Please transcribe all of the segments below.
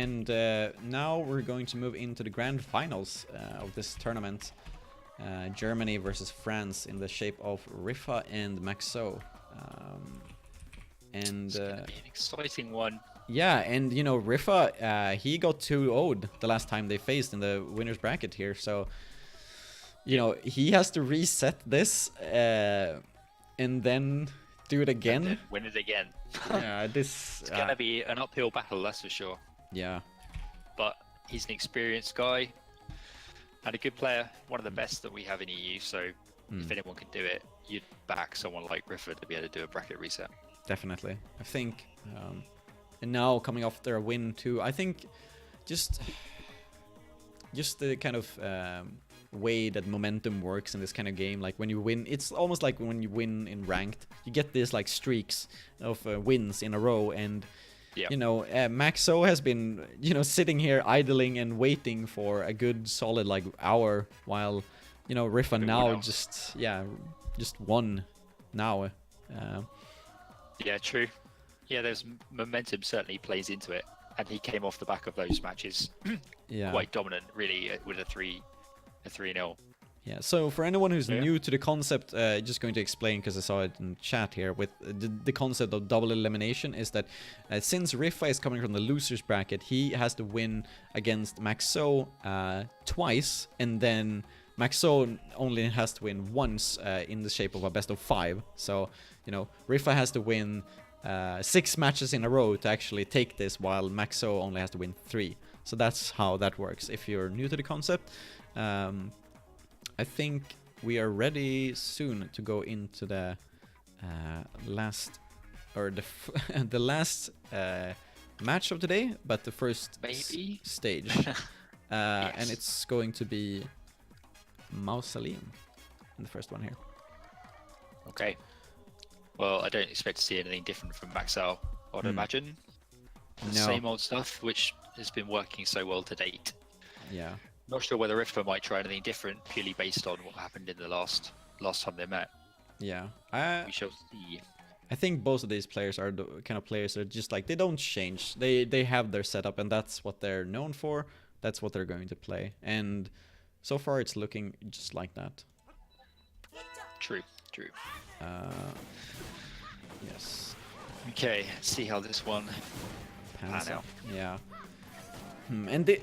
And now we're going to move into the grand finals of this tournament. Germany versus France in the shape of Ripha and Maxou. It's gonna be an exciting one. Yeah, and you know, Ripha, he got 2-0'd the last time they faced in the winner's bracket here, so you know, he has to reset this and then do it again. And then win it again. Yeah, this it's gonna be an uphill battle, that's for sure. Yeah. But he's an experienced guy and a good player, one of the best that we have in EU, so if anyone can do it, you'd back someone like Ripha to be able to do a bracket reset. Definitely. I think, and now coming off their win too, I think just the kind of way that momentum works in this kind of game, like when you win, it's almost like when you win in ranked, you get these like streaks of wins in a row, and you know, Maxou has been, you know, sitting here idling and waiting for a good solid like hour, while, you know, Ripha now just won now. Yeah, true. Yeah, there's momentum certainly plays into it, and he came off the back of those matches quite dominant, really, with a 3-0. Yeah, so for anyone who's new to the concept, just going to explain, because I saw it in chat here, with the concept of double elimination is that since Ripha is coming from the loser's bracket, he has to win against Maxou twice, and then Maxou only has to win once in the shape of a best of 5. So, you know, Ripha has to win 6 matches in a row to actually take this, while Maxou only has to win 3. So that's how that works. If you're new to the concept, I think we are ready soon to go into the last, or the last match of today, but the first stage, and it's going to be Mausoleum in the first one here. Okay. Well, I don't expect to see anything different from Maxou, I'd imagine. The same old stuff, which has been working so well to date. Yeah. Not sure whether Ripha might try anything different, purely based on what happened in the last time they met. Yeah. We shall see. I think both of these players are the kind of players that are just like, they don't change. They have their setup, and that's what they're known for. That's what they're going to play. And so far it's looking just like that. True. Yes. Okay, let's see how this one pans out. Yeah. And they,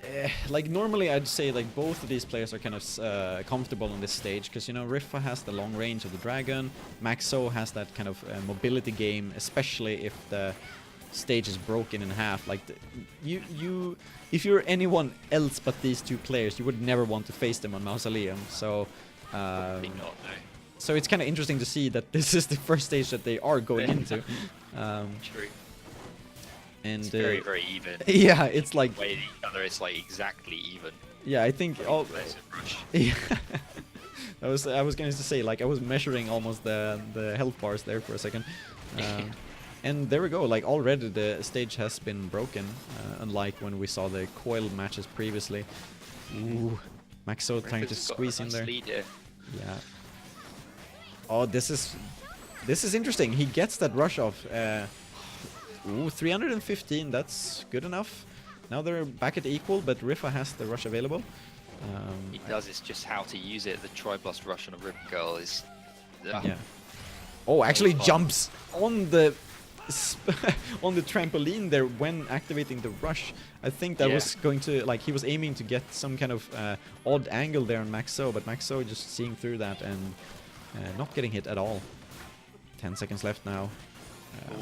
like normally I'd say like both of these players are kind of comfortable on this stage, because you know, Ripha has the long range of the dragon, Maxou has that kind of mobility game, especially if the stage is broken in half. Like if you're anyone else but these two players, you would never want to face them on Mausoleum. So probably not, no. So it's kind of interesting to see that this is the first stage that they are going into. True. And it's very, very even. Yeah, it's like way the other is like exactly even. Yeah, I think all. Yeah. I was going to say, like, I was measuring almost the health bars there for a second, and there we go. Like already the stage has been broken, unlike when we saw the coil matches previously. Ooh, Maxou trying to squeeze in there. Yeah. Oh, this is interesting. He gets that rush off. Ooh, 315, that's good enough. Now they're back at equal, but Ripha has the rush available. He does, it's just how to use it. The Tri-Blast rush on a Rip Girl is... Yeah. Oh, actually jumps on the on the trampoline there when activating the rush. I think that was going to, like, he was aiming to get some kind of odd angle there on Maxou, but Maxou just seeing through that and not getting hit at all. 10 seconds left now.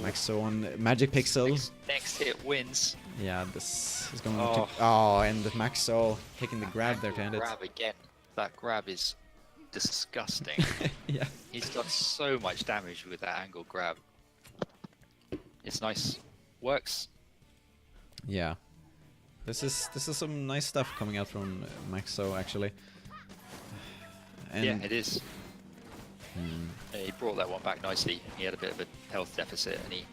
Maxou on Magic Pixel. Next hit wins. Yeah, this is going to... Oh, and Maxou taking the grab there to end it. Grab again. That grab is disgusting. Yeah. He's done so much damage with that angle grab. It's nice. Works. Yeah. This is some nice stuff coming out from Maxou, actually. And yeah, it is. He brought that one back nicely. He had a bit of a health deficit and he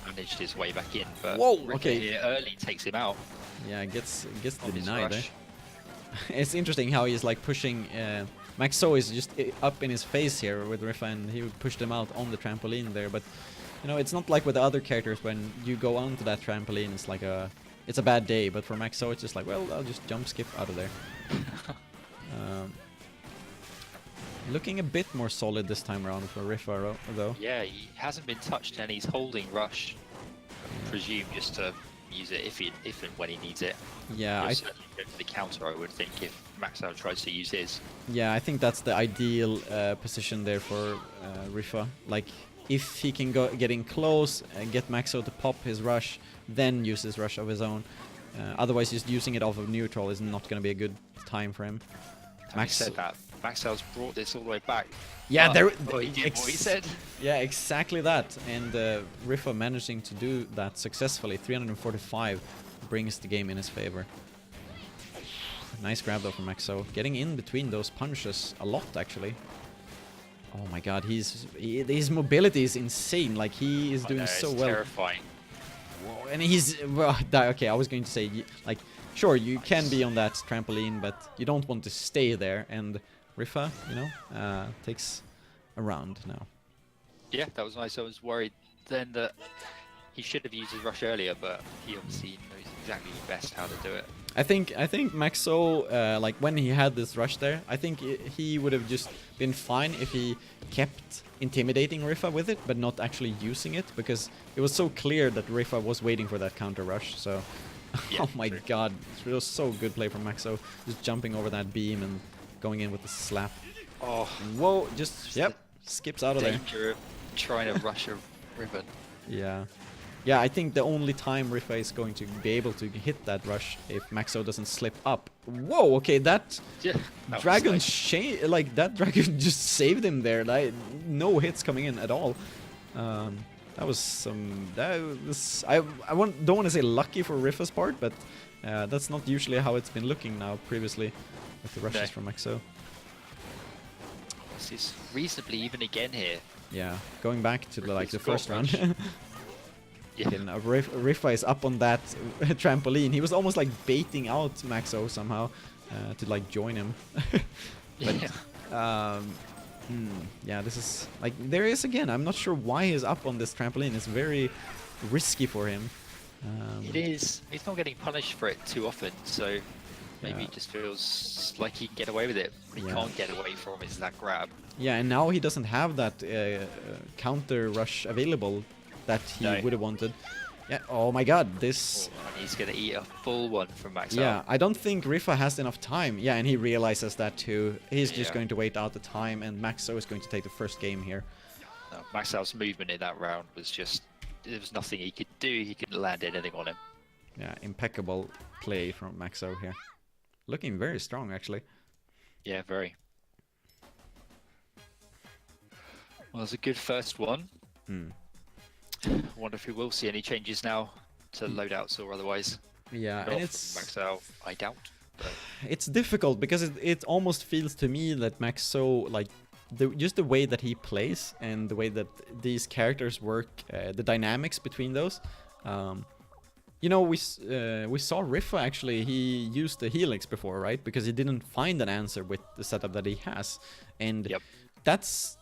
managed his way back in. But okay, early takes him out. Yeah, gets denied. It's interesting how he's like pushing. Maxou is just up in his face here with Ripha, and he pushed him out on the trampoline there. But you know, it's not like with the other characters when you go onto that trampoline. It's like a it's a bad day, but for Maxou it's just like, well, I'll just jump skip out of there. Looking a bit more solid this time around for Ripha, though. Yeah, he hasn't been touched and he's holding Rush. I presume just to use it if and when he needs it. Yeah, I certainly go for the counter, I would think, if Maxou tries to use his. Yeah, I think that's the ideal position there for Ripha. Like, if he can get in close and get Maxou to pop his rush, then use his rush of his own. Otherwise, just using it off of neutral is not going to be a good time for him. Max said that. Maxou's brought this all the way back. Yeah, he did what he said. Yeah, exactly that. And Ripha managing to do that successfully, 345, brings the game in his favor. Nice grab though from Maxou, getting in between those punches a lot actually. Oh my god, his mobility is insane. Like, he is doing so well. Terrifying. Whoa, and he's okay. I was going to say, like, sure, you can be on that trampoline, but you don't want to stay there. And Ripha, you know, takes a round now. Yeah, that was nice. I was worried then that he should have used his rush earlier, but he obviously knows exactly best how to do it. I think Maxou, like, when he had this rush there, I think he would have just been fine if he kept intimidating Ripha with it, but not actually using it, because it was so clear that Ripha was waiting for that counter rush. So, yeah, oh my god, it was so good play from Maxou, just jumping over that beam and going in with the slap. Oh, whoa! Just yep, skips out of there. Danger of trying to rush a ribbon. Yeah. Yeah, I think the only time Ripha is going to be able to hit that rush if Maxou doesn't slip up. Whoa, okay, that dragon like that dragon just saved him there. Like, no hits coming in at all. That was I don't want to say lucky for Ripha's part, but that's not usually how it's been looking now previously with the rushes from Maxou. This is reasonably even again here. Yeah, going back to the first round. Yeah. Okay, now Ripha is up on that trampoline. He was almost like baiting out Maxou somehow to like join him. But, yeah, this is like, there is again. I'm not sure why he's up on this trampoline. It's very risky for him. It is. He's not getting punished for it too often, so maybe he just feels like he can get away with it. What he can't get away from is that grab. Yeah, and now he doesn't have that counter rush available that he would have wanted. Yeah. Oh my god, this. Oh, and he's gonna eat a full one from Maxou. Yeah, I don't think Ripha has enough time. Yeah, and he realizes that too. He's just going to wait out the time, and Maxou is going to take the first game here. No, Maxou's movement in that round was just, there was nothing he could do. He couldn't land anything on him. Yeah, impeccable play from Maxou here. Looking very strong, actually. Yeah, very. Well, it's a good first one. I wonder if we will see any changes now to loadouts or otherwise. Yeah, and it's Maxou, I doubt. But it's difficult because it almost feels to me that Maxou, like, just the way that he plays and the way that these characters work, the dynamics between those. You know, we saw Ripha actually. He used the Helix before, right? Because he didn't find an answer with the setup that he has, and that's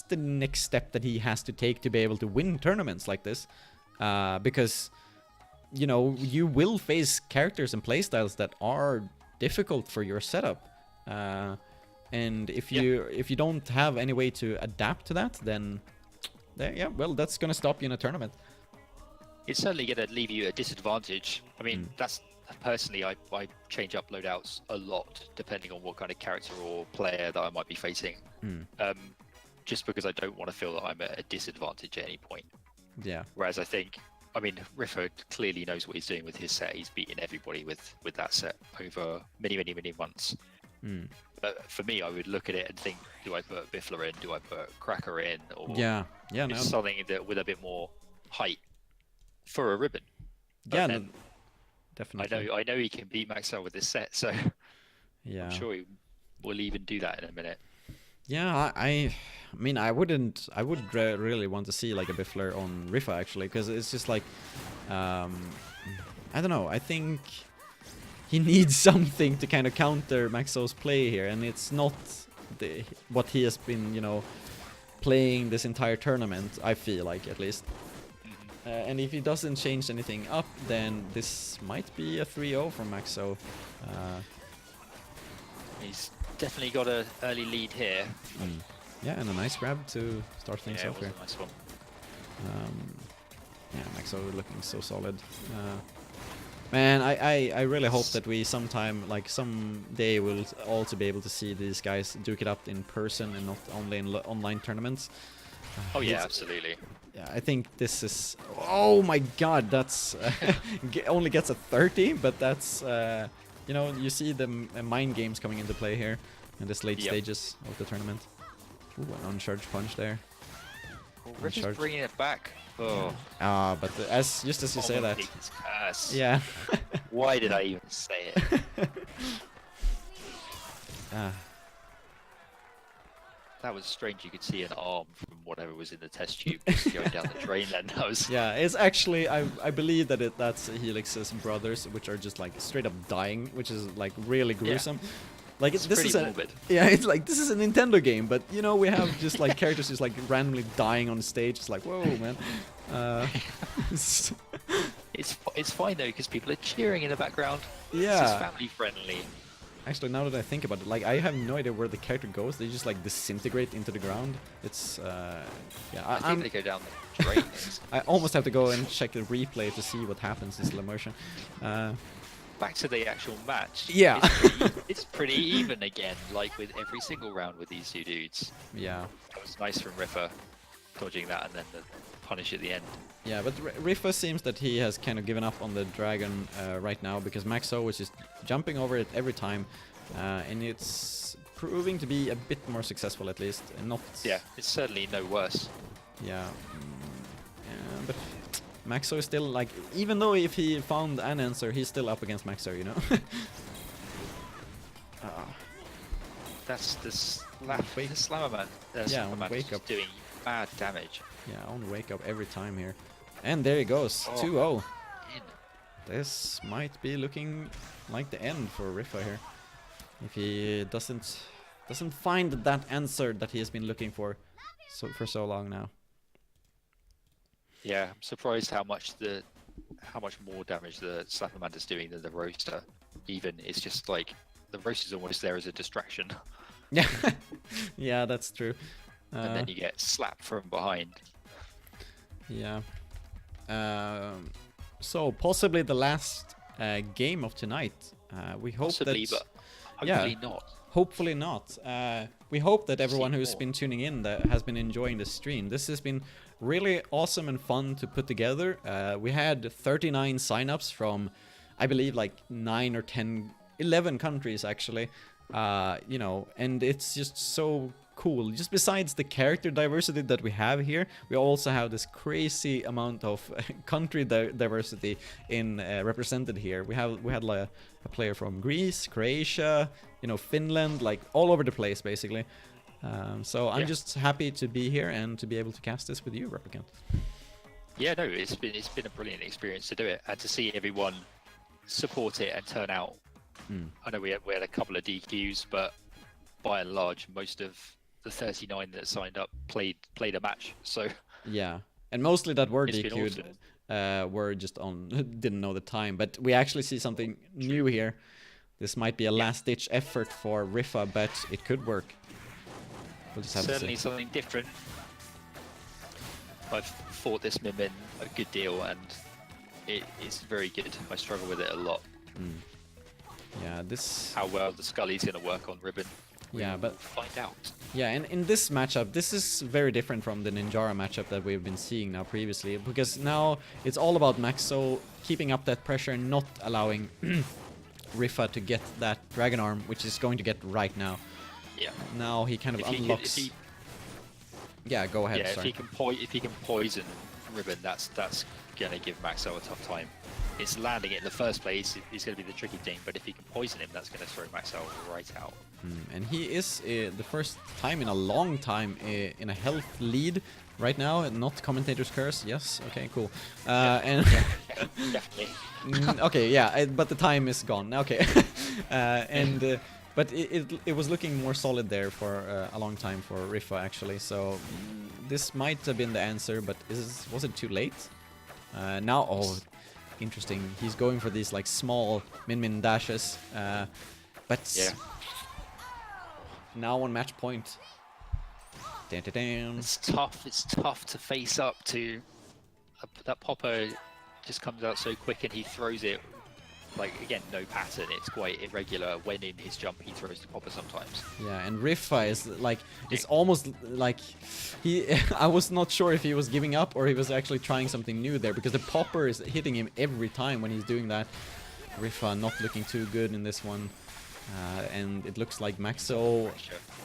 the next step that he has to take to be able to win tournaments like this. Because, you know, you will face characters and playstyles that are difficult for your setup. And if you don't have any way to adapt to that, then well, that's gonna stop you in a tournament. It's certainly gonna leave you at a disadvantage. I mean, that's personally, I change up loadouts a lot depending on what kind of character or player that I might be facing. Just because I don't want to feel that I'm at a disadvantage at any point. Yeah. Whereas I think, I mean, Ripha clearly knows what he's doing with his set. He's beaten everybody with that set over many months. But for me, I would look at it and think, do I put Biffler in? Do I put Cracker in? Or something that with a bit more height for a ribbon. But then, definitely. I know he can beat Maxou with this set, so I'm sure he will even do that in a minute. Yeah, I mean, I would really want to see like a Biffler on Ripha actually, because it's just like, I don't know. I think he needs something to kind of counter Maxou's play here, and it's not what he has been, you know, playing this entire tournament. I feel like, at least. And if he doesn't change anything up, then this might be a 3-0 from Maxou. He's definitely got an early lead here. Yeah, and a nice grab to start things Yeah, off it was here. a nice one. Yeah, Maxou looking so solid. Man, I really hope that we someday will also be able to see these guys duke it up in person and not only in online tournaments. Oh yeah, absolutely. Yeah, I think this is... Oh my god, that's... only gets a 30, but that's... you know, you see the mind games coming into play here in this late stages of the tournament. Ooh, an uncharged punch there. Ripha's bringing it back. Oh. But just as you say that... Curse. Yeah. Why did I even say it? That was strange. You could see an arm from whatever was in the test tube just going down the drain. Then that was. Yeah, it's actually I believe that that's Helix's brothers, which are just like straight up dying, which is like really gruesome. Yeah. Like it's this pretty is morbid. Yeah, it's like this is a Nintendo game, but you know we have just like characters just like randomly dying on stage. It's like whoa, man. It's fine though because people are cheering in the background. Yeah. This is family friendly. Actually, now that I think about it, like I have no idea where the character goes. They just like disintegrate into the ground. It's yeah. I think they go down the drain. I almost have to go and check the replay to see what happens in slow motion. Back to the actual match. Yeah. It's pretty even again, like with every single round with these two dudes. Yeah. It was nice from Ripha dodging that and then the punish at the end. Yeah, but Ripha seems that he has kind of given up on the dragon right now because Maxou is just jumping over it every time, and it's proving to be a bit more successful at least, and not. Yeah, it's certainly no worse. Yeah, but Maxou is still like, even though if he found an answer, he's still up against Maxou, you know. That's the Slammerman. Yeah, on wake up doing bad damage. Yeah, on wake up every time here. And there he goes, 2-0. This might be looking like the end for Ripha here. If he doesn't find that answer that he has been looking for so long now. Yeah, I'm surprised how much more damage the Slapperman is doing than the Roaster. Even it's just like the Roaster's almost there as a distraction. Yeah, yeah, that's true. And then you get slapped from behind. Yeah. So possibly the last game of tonight. We hope possibly, that. But hopefully not. Hopefully not. We hope that everyone who's been tuning in that has been enjoying the stream. This has been really awesome and fun to put together. We had 39 signups from, I believe, like 9 or 10, 11 countries actually. You know, and it's just so cool. Just besides the character diversity that we have here, we also have this crazy amount of country diversity in represented here. We had like a player from Greece, Croatia, you know, Finland, like all over the place basically. So I'm just happy to be here and to be able to cast this with you, Replicant. Yeah, no, it's been a brilliant experience to do it and to see everyone support it and turn out. I know we had a couple of DQs, but by and large, most of the 39 that signed up played a match. So yeah, and mostly that were DQ'd were just on didn't know the time. But we actually see something new here. This might be a last-ditch effort for Ripha, but it could work. We'll just have certainly to see. Something different. I've fought this Mimin a good deal, and it's very good. I struggle with it a lot. Yeah, this... How well the Scully's going to work on Ribbon. Yeah, but... find out. Yeah, and in this matchup, this is very different from the Ninjara matchup that we've been seeing now previously. Because now it's all about Maxou keeping up that pressure and not allowing Ripha to get that Dragon Arm, which is going to get right now. Yeah. Now he kind of unlocks... Yeah, go ahead, yeah, sorry. if he can poison Ribbon, that's going to give Maxou a tough time. It's landing it in the first place is going to be the tricky thing, but if he can poison him, that's going to throw Maxou right out. And he is the first time in a long time in a health lead right now, not commentator's curse. Yes, okay, cool. And definitely. Okay, yeah, but the time is gone. Okay, and but it was looking more solid there for a long time for Ripha actually. So this might have been the answer, but was it too late? Now, oh, interesting. He's going for these like small min dashes, but Yeah. now on match point. Dun, dun, dun. It's tough. It's tough to face up to. That popper just comes out so quick, and he throws it. Like, again, no pattern. It's quite irregular. When in his jump, he throws the popper sometimes. Yeah, and Ripha is like, it's almost like he. I was not sure if he was giving up or he was actually trying something new there, because the popper is hitting him every time when he's doing that. Ripha not looking too good in this one, and it looks like Maxou.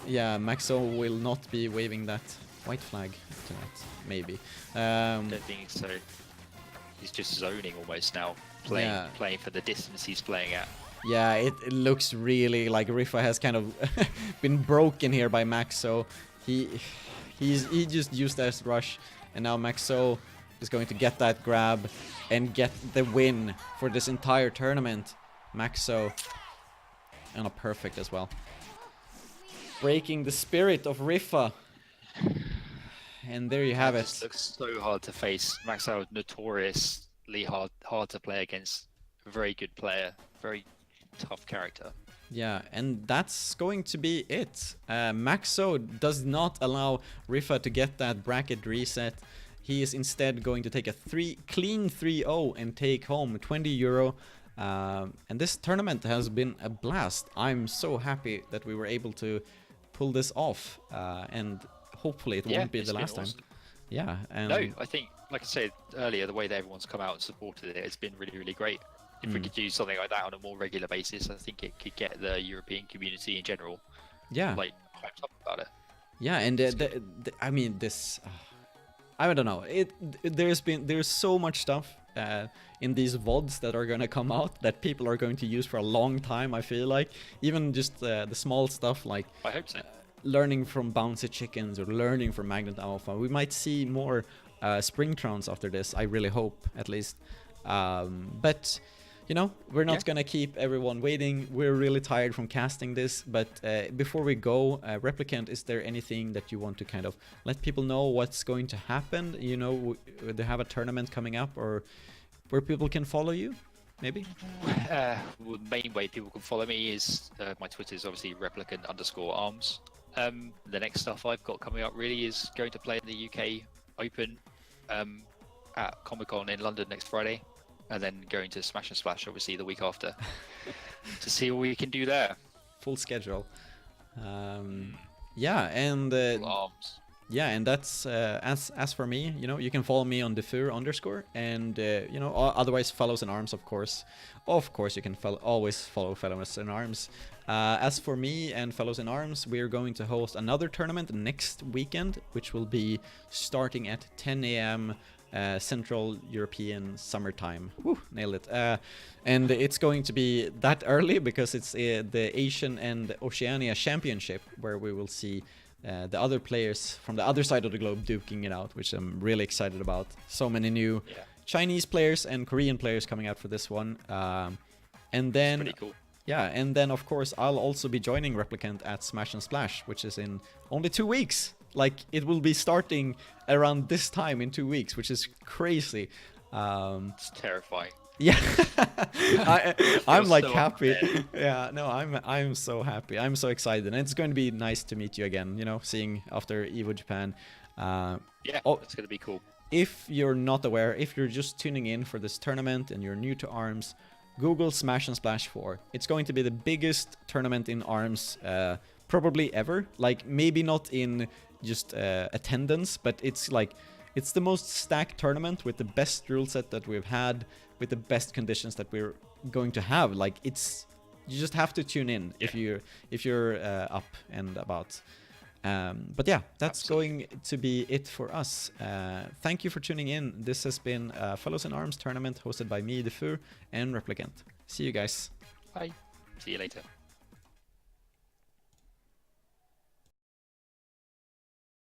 Yeah, Maxou will not be waving that white flag tonight. Maybe. Don't think so. He's just zoning almost now. Playing for the distance he's playing at. Yeah, it looks really like Ripha has kind of been broken here by Maxou. He just used that rush, and now Maxou is going to get that grab and get the win for this entire tournament. Maxou, and a perfect as well, breaking the spirit of Ripha. And there you have it. It looks so hard to face. Maxou notoriously hard to play against. A very good player, very tough character. Yeah, and that's going to be it. Maxou does not allow Ripha to get that bracket reset. He is instead going to take a clean 3-0 and take home €20. And this tournament has been a blast. I'm so happy that we were able to pull this off, and hopefully it won't be the last time. Yeah, and no, I think, like I said earlier, the way that everyone's come out and supported it has been really, really great. If we could do something like that on a more regular basis, I think it could get the European community in general, like, hyped up about it. Yeah, and I mean, this, I don't know. There's so much stuff in these VODs that are gonna come out that people are going to use for a long time. I feel like even just the small stuff like. I hope so. Learning from Bouncy Chickens or learning from Magnet Alpha. We might see more Springtrons after this, I really hope, at least. But, you know, we're not gonna keep everyone waiting. We're really tired from casting this, but before we go, Replicant, is there anything that you want to kind of let people know what's going to happen? You know, they have a tournament coming up, or where people can follow you, maybe? Well, the main way people can follow me is my Twitter is obviously replicant_arms. The next stuff I've got coming up really is going to play in the UK Open at Comic-Con in London next Friday, and then going to Smash and Splash obviously the week after to see what we can do there. Full schedule. Yeah, and Arms. yeah, and that's as for me, you know, you can follow me on _, and you know, otherwise Fellows in Arms, of course. Of course, you can always follow Fellows in Arms. As for me and Fellows in Arms, we're going to host another tournament next weekend, which will be starting at 10 a.m. Central European summertime. Woo, nailed it. And it's going to be that early because it's the Asian and Oceania Championship, where we will see the other players from the other side of the globe duking it out, which I'm really excited about. So many new Chinese players and Korean players coming out for this one. And then, pretty cool. Yeah, and then of course I'll also be joining Replicant at Smash and Splash, which is in only 2 weeks. Like, it will be starting around this time in 2 weeks, which is crazy. It's terrifying. Yeah, I'm like so happy. Yeah, no, I'm so happy. I'm so excited, and it's going to be nice to meet you again. You know, seeing after Evo Japan. Yeah, it's going to be cool. If you're not aware, if you're just tuning in for this tournament and you're new to ARMS, Google Smash and Splash 4. It's going to be the biggest tournament in ARMS probably ever. Like, maybe not in just attendance, but it's like, it's the most stacked tournament with the best rule set that we've had, with the best conditions that we're going to have. Like, it's, you just have to tune in if you're up and about. But yeah, that's going to be it for us. Thank you for tuning in. This has been Fellows in Arms tournament hosted by me, Defur, and Replicant. See you guys. Bye. See you later.